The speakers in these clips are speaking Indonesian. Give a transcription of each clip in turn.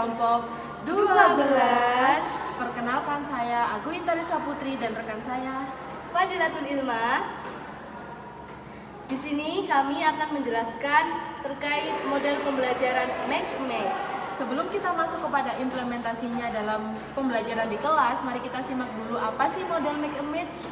kelompok 12. Perkenalkan, saya Agu Intarisa Putri dan rekan saya Fadilatul Ilma. Di sini kami akan menjelaskan terkait model pembelajaran Make-Match. Sebelum kita masuk kepada implementasinya dalam pembelajaran di kelas, mari kita simak dulu apa sih model Make-Match.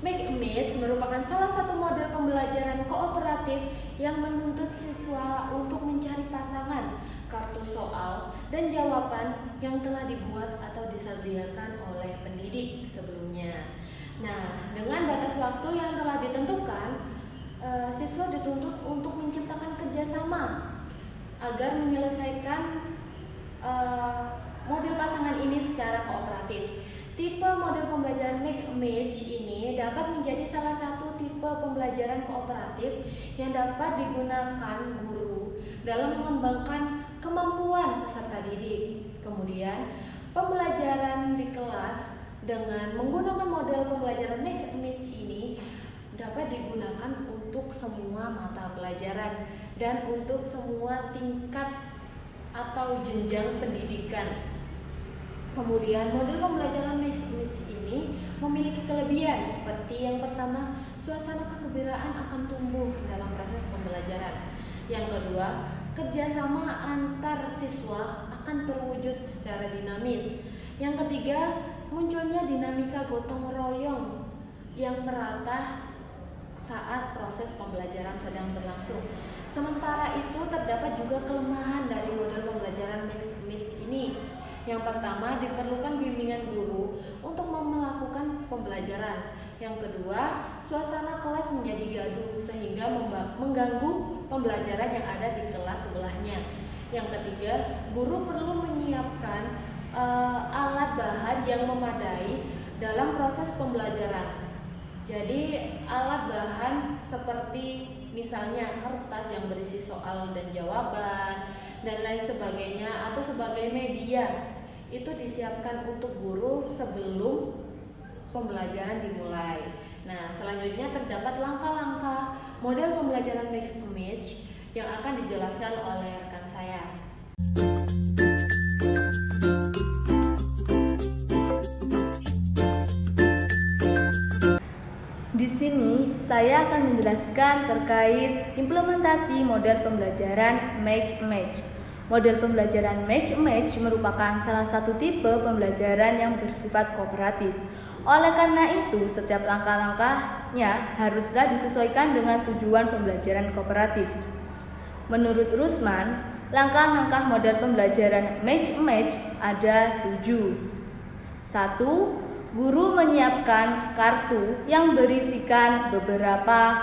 Make-Match merupakan salah satu model pembelajaran kooperatif yang menuntut siswa untuk mencari pasangan, kartu soal, dan jawaban yang telah dibuat atau disediakan oleh pendidik sebelumnya. Nah, dengan batas waktu yang telah ditentukan, siswa dituntut untuk menciptakan kerjasama agar menyelesaikan model pasangan ini secara kooperatif. Tipe model pembelajaran Make-Match ini dapat menjadi salah satu tipe pembelajaran kooperatif yang dapat digunakan guru dalam mengembangkan kemampuan peserta didik. Kemudian, pembelajaran di kelas dengan menggunakan model pembelajaran Make-Match ini dapat digunakan untuk semua mata pelajaran dan untuk semua tingkat atau jenjang pendidikan. Kemudian model pembelajaran Make-Match ini memiliki kelebihan seperti yang pertama, suasana kegembiraan akan tumbuh dalam proses pembelajaran. Yang kedua, kerjasama antar siswa akan terwujud secara dinamis. Yang ketiga, munculnya dinamika gotong royong yang merata saat proses pembelajaran sedang berlangsung. Sementara itu, terdapat juga kelemahan dari model pembelajaran Make-Match ini. Yang pertama, diperlukan bimbingan guru untuk melakukan pembelajaran. Yang kedua, suasana kelas menjadi gaduh sehingga mengganggu pembelajaran yang ada di kelas sebelahnya. Yang ketiga, guru perlu menyiapkan alat bahan yang memadai dalam proses pembelajaran. Jadi, alat bahan seperti misalnya kertas yang berisi soal dan jawaban dan lain sebagainya atau sebagai media itu disiapkan untuk guru sebelum pembelajaran dimulai. Nah, selanjutnya terdapat langkah-langkah model pembelajaran Make-Match yang akan dijelaskan oleh rekan saya. Di sini saya akan menjelaskan terkait implementasi model pembelajaran Make-Match. Model pembelajaran Make-Match merupakan salah satu tipe pembelajaran yang bersifat kooperatif. Oleh karena itu, setiap langkah-langkahnya haruslah disesuaikan dengan tujuan pembelajaran kooperatif. Menurut Rusman, langkah-langkah model pembelajaran Make-Match ada 7. 1. Guru menyiapkan kartu yang berisikan beberapa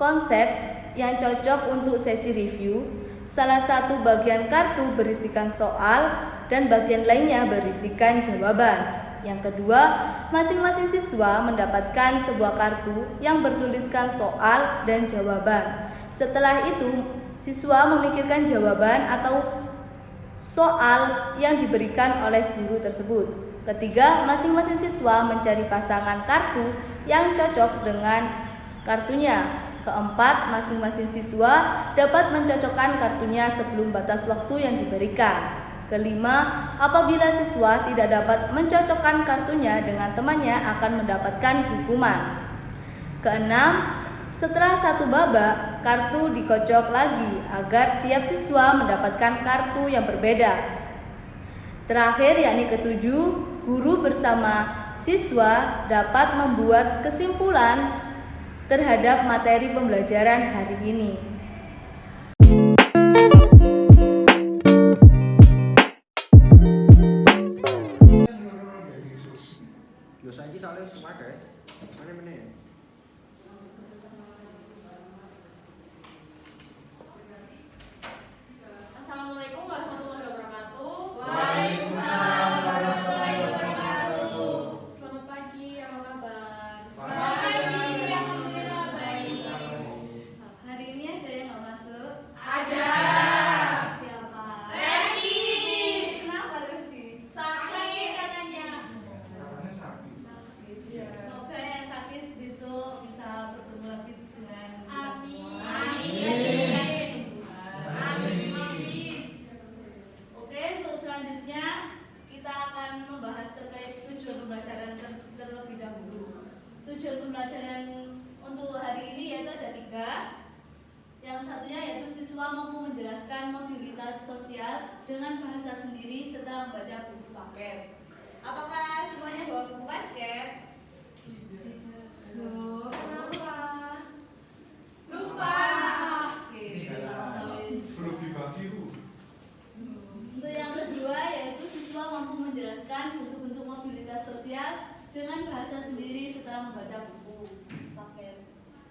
konsep yang cocok untuk sesi review. Salah satu bagian kartu berisikan soal dan bagian lainnya berisikan jawaban. Yang kedua, masing-masing siswa mendapatkan sebuah kartu yang bertuliskan soal dan jawaban. Setelah itu, siswa memikirkan jawaban atau soal yang diberikan oleh guru tersebut. Ketiga, masing-masing siswa mencari pasangan kartu yang cocok dengan kartunya. Keempat, masing-masing siswa dapat mencocokkan kartunya sebelum batas waktu yang diberikan. Kelima, apabila siswa tidak dapat mencocokkan kartunya dengan temannya akan mendapatkan hukuman. Keenam, setelah satu babak, kartu dikocok lagi agar tiap siswa mendapatkan kartu yang berbeda. Terakhir, yakni ketujuh, guru bersama siswa dapat membuat kesimpulan terhadap materi pembelajaran hari ini. Assalamualaikum warahmatullahi wabarakatuh. Waalaikumsalam warahmatullahi wabarakatuh. Selamat pagi, apa kabar? Selamat pagi, alhamdulillah baik. Hari ini ada yang nggak masuk? Ada. Siapa? Revdi. Kenapa Revdi? Sakit katanya. Namanya siapa? tujuan pembelajaran untuk hari ini yaitu ada 3. Yang satunya yaitu siswa mampu menjelaskan mobilitas sosial dengan bahasa sendiri setelah membaca buku paket. Apakah semuanya bawa buku paket? Kenapa? Lupa. Oke, Belum dibagi, Bu. Untuk yang kedua yaitu siswa mampu menjelaskan bentuk-bentuk mobilitas sosial dengan bahasa sendiri setelah membaca buku paket.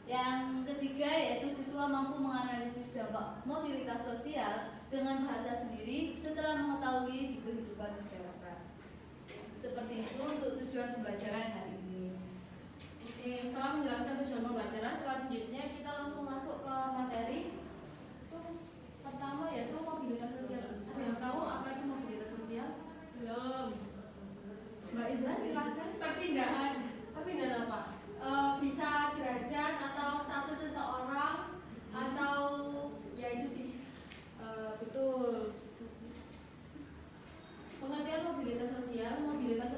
Yang ketiga yaitu siswa mampu menganalisis dampak mobilitas sosial dengan bahasa sendiri setelah mengetahui di kehidupan masyarakat. Seperti itu untuk tujuan pembelajaran hari ini. Oke, setelah menjelaskan tujuan pembelajaran, selanjutnya kita langsung masuk ke materi. Pertama yaitu mobilitas sosial. Ada yang tahu apa itu mobilitas sosial? Belum. Mbak Iza, silakan. Perpindahan. Perpindahan apa? Bisa derajat atau status seseorang atau ya itu sih. Betul. Pengertian mobilitas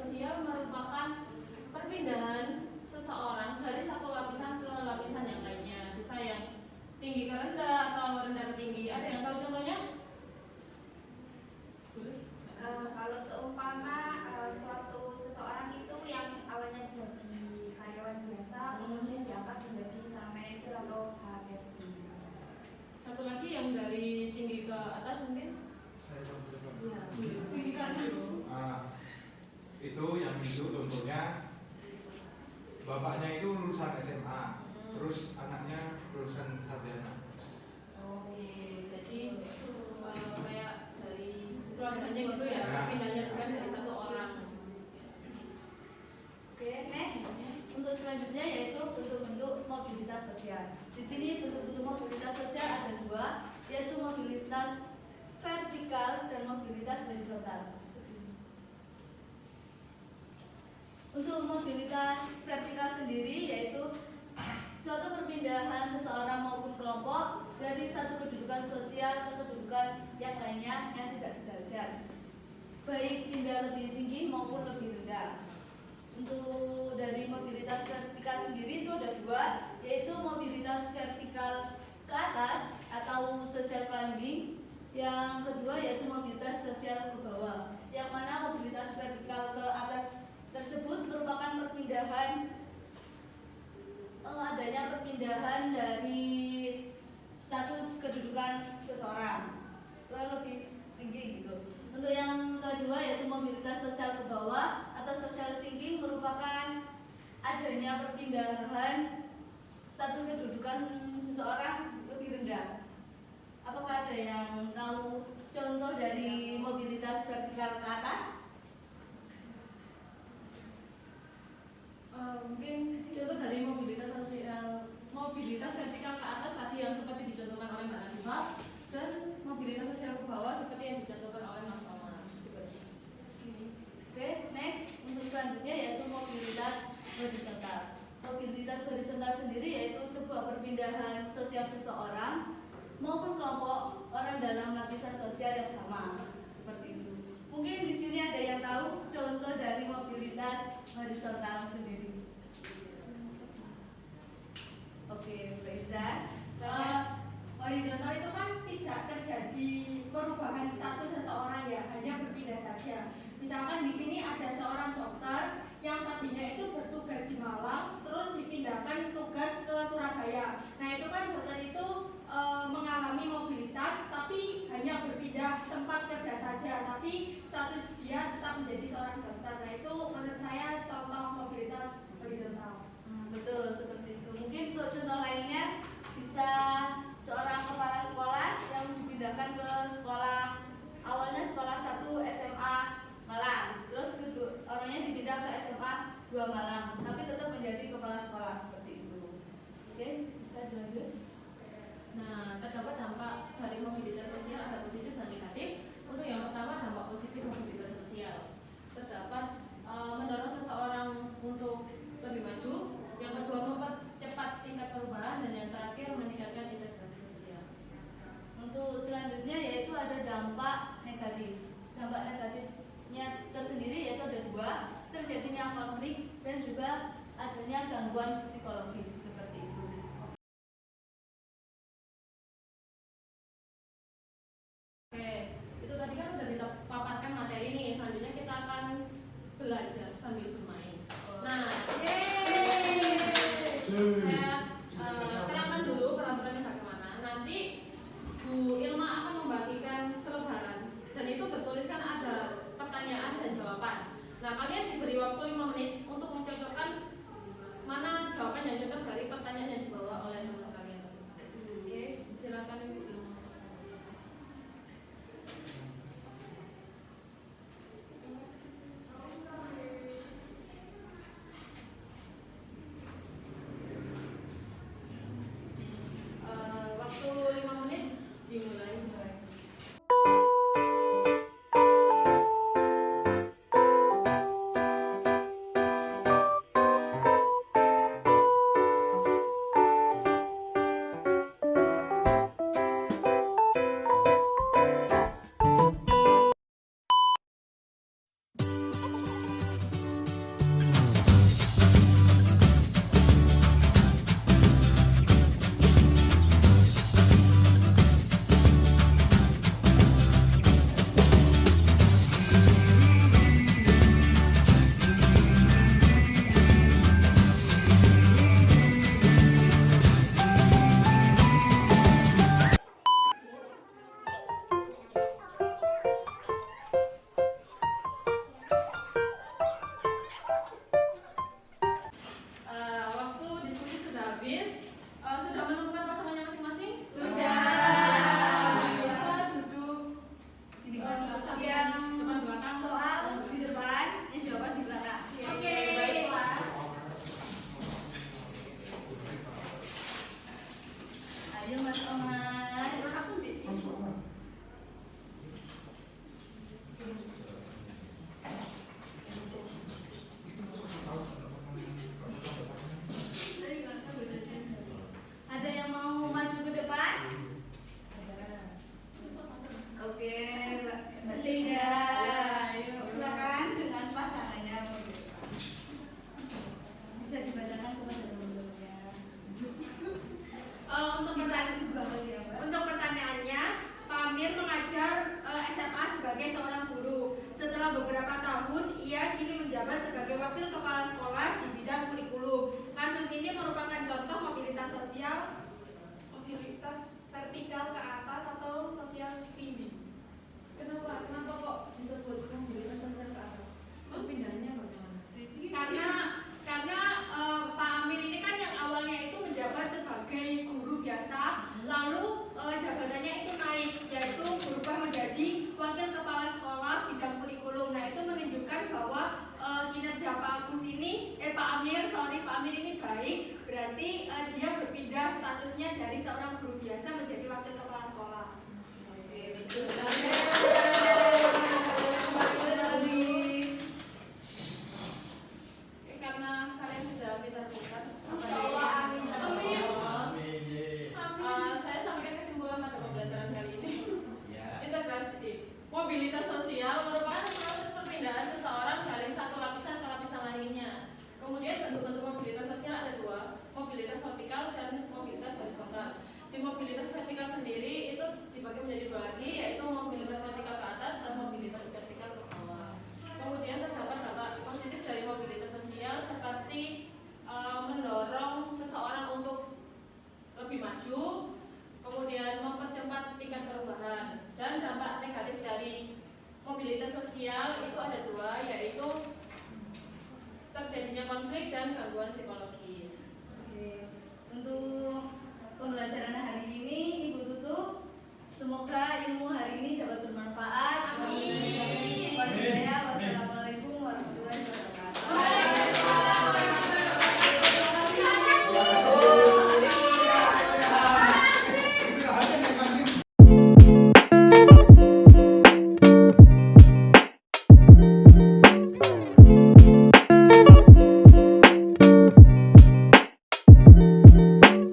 sosial merupakan perpindahan seseorang dari satu lapisan ke lapisan yang lainnya. Bisa yang tinggi ke rendah atau rendah ke tinggi. Ada yang tahu contohnya? Kalau seumpama suatu seseorang itu yang awalnya jadi karyawan biasa, kemudian dapat menjadi seorang manajer atau HRD. Satu lagi yang dari tinggi ke atas mungkin? Saya mau Iya. Tinggi ke atas. Itu yang itu contohnya bapaknya itu lulusan SMA, terus anaknya lulusan sarjana. Oke, jadi kayak dari keluarganya gitu ya, Ya. pindahnya bukan dari satu orang. Oke, next. Untuk selanjutnya yaitu bentuk-bentuk mobilitas sosial. Di sini bentuk-bentuk mobilitas sosial ada 2, yaitu mobilitas vertikal dan mobilitas horizontal. Untuk mobilitas vertikal sendiri yaitu suatu perpindahan seseorang maupun kelompok dari satu kedudukan sosial ke kedudukan yang lainnya yang tidak sederajat, baik pindah lebih tinggi maupun lebih rendah. Untuk dari mobilitas vertikal sendiri itu ada 2, yaitu mobilitas vertikal ke atas atau social climbing. Yang kedua yaitu mobilitas sosial ke bawah, yang mana mobilitas vertikal ke atas tersebut merupakan perpindahan adanya perpindahan dari status kedudukan seseorang ke lebih tinggi gitu. Untuk yang kedua yaitu mobilitas sosial ke bawah atau social sinking merupakan adanya perpindahan status kedudukan seseorang lebih rendah. Apakah ada yang tahu contoh dari mobilitas vertikal ke atas? Mungkin contoh dari mobilitas sosial, mobilitas vertikal ke atas tadi yang seperti dicontohkan oleh Mbak Nadifa, dan mobilitas sosial ke bawah seperti yang dicontohkan oleh Mas Omar. Oke, next. Untuk selanjutnya yaitu mobilitas horizontal. Mobilitas horizontal sendiri yaitu sebuah perpindahan sosial seseorang maupun kelompok orang dalam lapisan sosial yang sama. Seperti itu. Mungkin di sini ada yang tahu contoh dari mobilitas horizontal sendiri. Oke, Mbak Iza. Horizontal itu kan tidak terjadi perubahan status seseorang ya, hanya berpindah saja. Misalkan di sini ada seorang dokter yang tadinya itu bertugas di Malang, terus dipindahkan tugas ke Surabaya. Nah itu kan dokter itu mengalami mobilitas, tapi hanya berpindah tempat kerja saja, tapi status dia tetap menjadi seorang dokter. Nah itu menurut saya contoh mobilitas horizontal. Betul, seperti itu. Mungkin untuk contoh lainnya bisa seorang kepala sekolah yang dipindahkan ke sekolah awalnya sekolah 1 SMA Malang, terus orangnya dipindah ke SMA 2 Malang, tapi tetap menjadi kepala sekolah seperti itu. Oke, bisa dilanjut. Nah, terdapat dampak dari mobilitas sosial ada positif dan negatif. Untuk yang pertama, dampak positif mobilitas sosial terdapat mendorong seseorang untuk lebih maju. Yang kedua, mempercepat tingkat perubahan, dan yang terakhir meningkatkan integrasi sosial. Untuk selanjutnya yaitu ada dampak negatif. Dampak negatifnya tersendiri yaitu ada 2, terjadinya konflik dan juga adanya gangguan psikologis seperti itu. Oke, itu tadi kan udah kita paparkan materi nih. Selanjutnya kita akan belajar sambil bermain. Nah, saya terangkan dulu peraturannya bagaimana. Nanti Bu Ilma akan membagikan selebaran dan itu bertuliskan ada pertanyaan dan jawaban. Nah, kalian diberi waktu 5 menit untuk mencocokkan mana jawaban yang cocok dari pertanyaan yang dibawa oleh teman kalian tersebut. Oke, silakan Ibu Ilma. Waktu 5 menit dimulai. Waktu diskusi sudah habis. Sudah menemukan pasangannya masing-masing? Sudah. Bisa duduk bersama Yang depan belakang. soal di depan, yang jawaban di belakang. Oke, baiklah. Ayo Mas Omar. Aku di Ada yang mau maju ke depan? Oke, Mbak Linda. Silakan dengan pasangannya mau ke depan. Bisa dibacakan kepada teman-temannya. Untuk pertanyaannya, Pak Amir mengajar SMA sebagai seorang guru. Setelah beberapa tahun, ia kini menjabat sebagai wakil kepala sekolah di bidang kurikulum. Kasus ini merupakan contoh mobilitas sosial, mobilitas vertikal ke atas atau sosial tinggi. Kenapa kok disebut mobilitas sosial ke atas? Pindahnya bagaimana? Karena Pak Amir ini kan yang awalnya itu menjabat sebagai guru biasa, lalu jabatannya itu naik, yaitu berubah menjadi wakil kepala sekolah bidang kurikulum. Nah, itu menunjukkan bahwa kinerja Pak Amir ini baik, berarti dia berpindah statusnya dari seorang guru biasa menjadi wakil kepala sekolah. Oke, betul. Karena kalian sudah pintar bukan? Saya sampaikan kesimpulan pada pembelajaran kali ini. Integrasi mobilitas sosial merupakan proses perpindahan seseorang dari satu lapisan ke lapisan lainnya. Kemudian bentuk-bentuk mobilitas sosial ada dua, mobilitas vertikal dan mobilitas horizontal. Di mobilitas vertikal sendiri itu dibagi menjadi dua lagi, yaitu mobilitas vertikal ke atas dan mobilitas vertikal ke bawah. Kemudian terdapat dampak positif dari mobilitas sosial seperti mendorong seseorang untuk lebih maju, kemudian mempercepat tingkat perubahan. Dan dampak negatif dari mobilitas sosial itu ada dua, yaitu terjadinya konflik dan gangguan psikologis. Oke, untuk pembelajaran hari ini Ibu tutup. Semoga ilmu hari ini dapat bermanfaat. Amin.